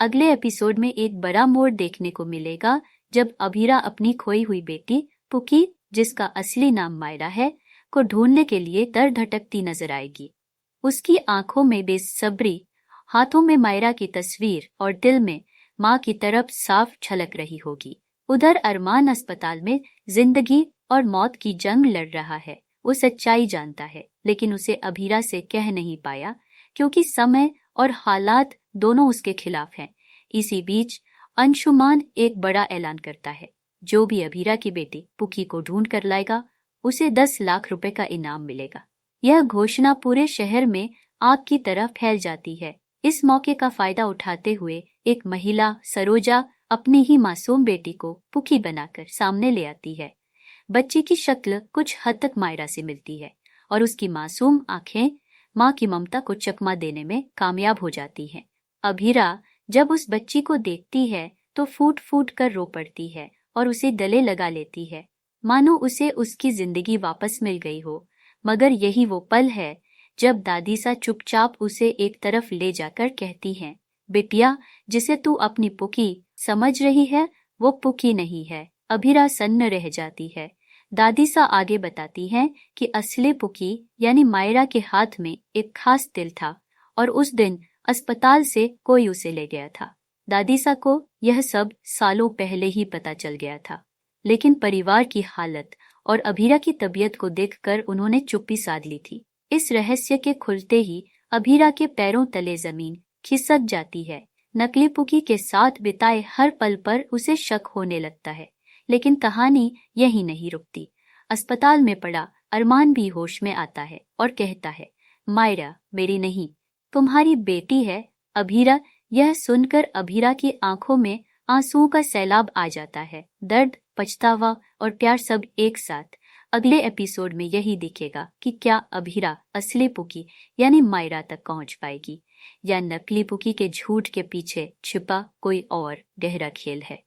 अगले एपिसोड में एक बड़ा मोड़ देखने को मिलेगा जब अभीरा अपनी खोई हुई बेटी पुकी, जिसका असली नाम मायरा है, को ढूंढने के लिए दर भटकती नजर आएगी। उसकी आंखों में बेसब्री, हाथों में मायरा की तस्वीर और दिल में माँ की तरफ साफ झलक रही होगी। उधर अरमान अस्पताल में जिंदगी और मौत की जंग लड़ रहा है। वो सच्चाई जानता है, लेकिन उसे अभीरा से कह नहीं पाया क्योंकि समय और हालात दोनों उसके खिलाफ हैं। इसी बीच अंशुमान एक बड़ा ऐलान करता है, जो भी अभीरा की बेटी पुकी को ढूंढ कर लाएगा उसे 10 लाख रुपए का इनाम मिलेगा। यह घोषणा पूरे शहर में आग की तरह फैल जाती है। इस मौके का फायदा उठाते हुए एक महिला सरोजा अपनी ही मासूम बेटी को पुकी बनाकर सामने ले आती है। बच्ची की शक्ल कुछ हद तक मायरा से मिलती है और उसकी मासूम आंखें माँ की ममता को चकमा देने में कामयाब हो जाती हैं। अभीरा जब उस बच्ची को देखती है तो फूट फूट कर रो पड़ती है और उसे गले लगा लेती है, मानो उसे उसकी जिंदगी वापस मिल गई हो। मगर यही वो पल है जब दादी सा चुपचाप उसे एक तरफ ले जाकर कहती हैं, बेटिया, जिसे तू अपनी पुकी समझ रही है वो पुकी नहीं है। अभीरा सन्न रह जाती है। दादी सा आगे बताती हैं कि असली पुकी यानी मायरा के हाथ में एक खास तिल था और उस दिन अस्पताल से कोई उसे ले गया था। दादी सा को यह सब सालों पहले ही पता चल गया था, लेकिन परिवार की हालत और अभीरा की तबीयत को देखकर उन्होंने चुप्पी साध ली थी। इस रहस्य के खुलते ही अभीरा के पैरों तले जमीन खिसक जाती है। नकली पुकी के साथ बिताए हर पल पर उसे शक होने लगता है। लेकिन कहानी यही नहीं रुकती। अस्पताल में पड़ा अरमान भी होश में आता है और कहता है, मायरा मेरी नहीं, तुम्हारी बेटी है। अभीरा यह सुनकर अभीरा की आंखों में आंसुओं का सैलाब आ जाता है। दर्द, पछतावा और प्यार सब एक साथ। अगले एपिसोड में यही दिखेगा कि क्या अभीरा असली पुकी यानी मायरा तक पहुंच पाएगी या नकली पुकी के झूठ के पीछे छिपा कोई और गहरा खेल है।